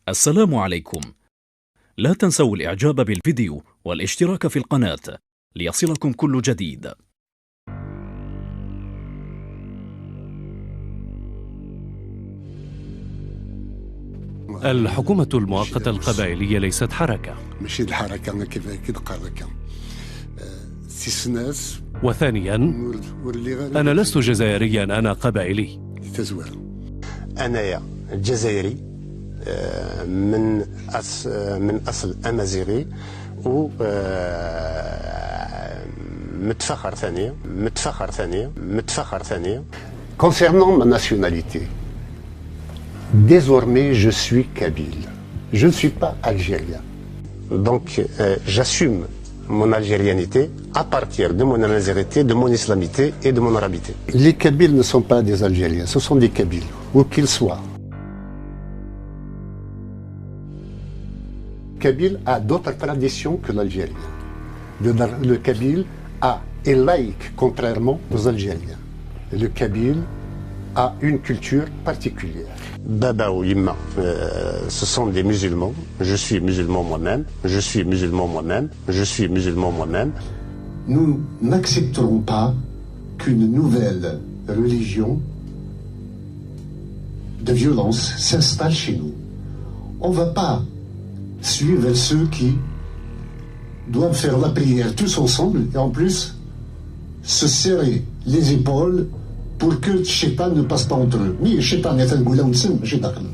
السلام عليكم. لا تنسوا الإعجاب بالفيديو والاشتراك في القناة ليصلكم كل جديد. الحكومة المؤقتة القبائلية ليست حركة. ماشي الحركة أنا كيف حركة سيسناس. وثانيا أنا لست جزائريا، أنا قبائلي. أنا جزائري من أصل أمازيغي و متفخر ثانية. Concernant ma nationalité, désormais je suis kabyle. Je ne suis pas algérien. Donc j'assume mon algérianité à partir de mon amazérité, de mon islamité et de mon arabité. Les Kabyles ne sont pas des Algériens, ce sont des Kabyles, où qu'ils soient. Le Kabyle a d'autres traditions que l'Algérien. Le Kabyle est laïque, contrairement aux Algériens. Le Kabyle a une culture particulière. Baba ou Yimma, ce sont des musulmans. Je suis musulman moi-même. Nous n'accepterons pas qu'une nouvelle religion de violence s'installe chez nous. On ne va pas suivre ceux qui doivent faire la prière tous ensemble et en plus se serrer les épaules pour que le shaitan ne passe pas entre eux. Mais le shaitan est un goulam de sim, j'ai d'accord.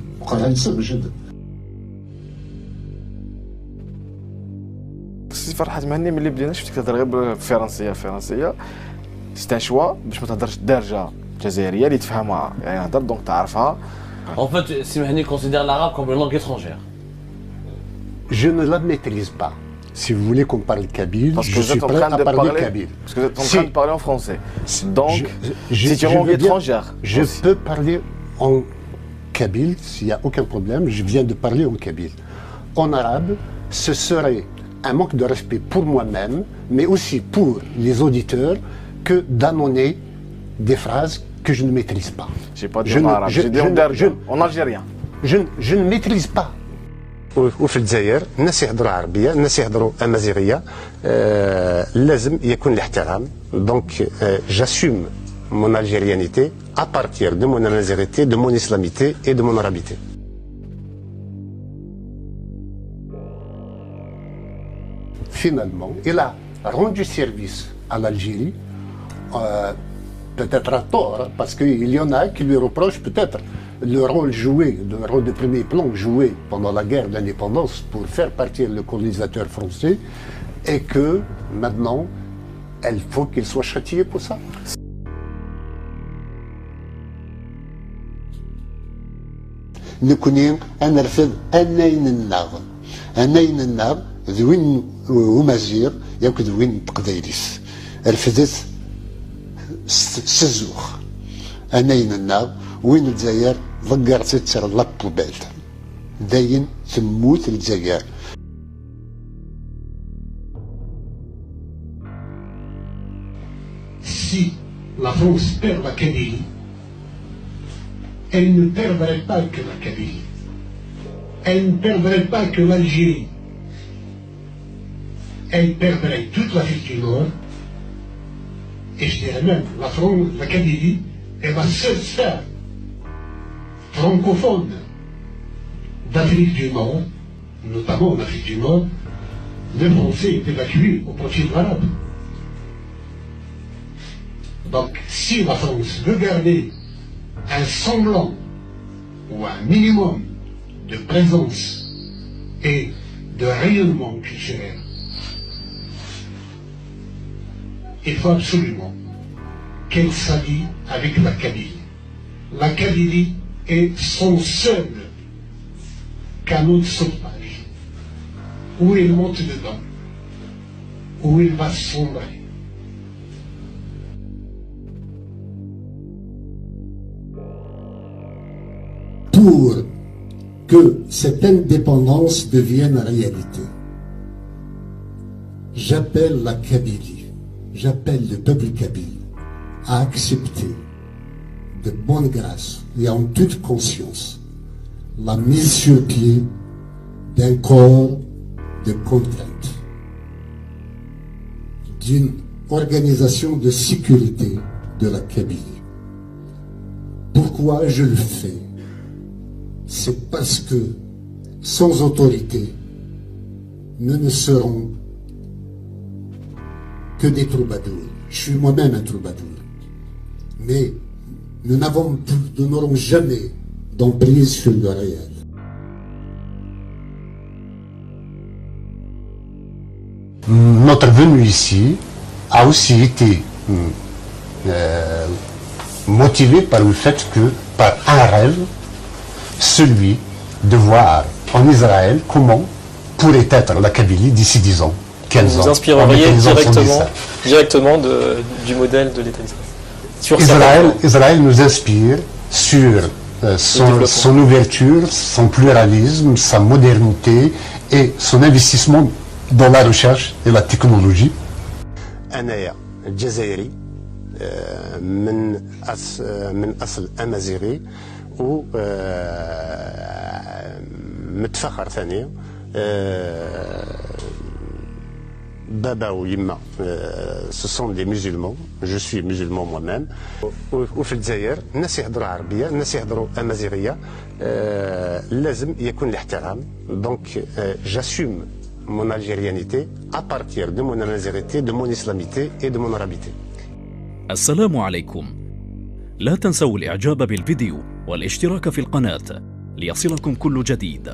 سي فرحات مهني ملي بدينا شفتك تهضر غير بالفرنسيه سي ان شوا باش ما تهضرش الدارجه الجزائريه اللي تفهمها يعني هضر دونك تعرفها. En fait, سي مهني considère l'arabe comme une langue étrangère. Je ne la maîtrise pas. Si vous voulez qu'on parle kabyle, je suis prêt à parler kabyle. Parce que vous êtes en train de parler en français. Donc, c'est une langue étrangère. Je peux parler en kabyle, s'il n'y a aucun problème. Je viens de parler en kabyle. En arabe, ce serait un manque de respect pour moi-même, mais aussi pour les auditeurs, que d'annoncer des phrases que je ne maîtrise pas. Je n'ai pas dit en arabe, j'ai dit en algérien. Je ne maîtrise pas. وفي الجزائر الناس يهضروا عربيه، الناس يهضروا امازيغيه، لازم يكون الاحترام. دونك j'assume mon algérianité à partir de mon amazérité, de mon islamité et de mon arabité. Finalement, il a rendu service à l'Algérie, peut-être à tort, parce qu'il y en a qui lui reprochent peut-être le rôle de premier plan joué pendant la guerre d'indépendance pour faire partir le colonisateur français, et que maintenant, il faut qu'il soit châtié pour ça. نكونين أنا رفض أنين النار ذوين ومزير يمكن ذوين قديريس رفضت سزوخ أنين النار وين الجزائر ضقرت تسر لابوبال داين تموت الجزائر. Si la France perd la Kabylie, elle ne perdrait pas que la Kabylie. Elle ne perdrait pas que l'Algérie. Elle perdrait toute l'Afrique du Nord. Et je dirais même, la Kabylie est la seule sphère francophone d'Afrique du Nord, notamment en Afrique du Nord. Les Français est évacué au profit de l'arabe. Donc, si la France veut garder un semblant ou un minimum de présence et de rayonnement culturel, il faut absolument qu'elle s'allie avec la Kabylie. La Kabylie est son seul canot de sauvetage. Où il monte dedans, où il va sombrer. Pour que cette indépendance devienne réalité, j'appelle la Kabylie, j'appelle le peuple kabyle à accepter de bonne grâce et en toute conscience la mise sur pied d'un corps de contrainte, d'une organisation de sécurité de la Kabylie. Pourquoi je le fais? C'est parce que sans autorité, nous ne serons que des troubadours. Je suis moi-même un troubadour. Mais nous n'aurons jamais d'emprise sur le réel. Notre venue ici a aussi été motivée par le fait que, par un rêve, celui de voir en Israël comment pourrait être la Kabylie d'ici 10 ans, 15 ans. Vous inspireriez directement du modèle de l'État d'Israël. Israël nous inspire sur son ouverture, son pluralisme, sa modernité et son investissement dans la recherche et la technologie. أنا جزائري من أصل أمازيغي ومتفخر ثاني بابا ويما ce sont des musulmans, je suis musulman moi-même. وفي الجزائر الناس يهضروا عربية، الناس يهضروا أمازيغية، لازم يكون الاحترام. Donc j'assume mon algérianité à partir de mon amazérité, de mon islamité et de mon arabité. السلام عليكم. لا تنسوا الإعجاب بالفيديو والاشتراك في القناة ليصلكم كل جديد.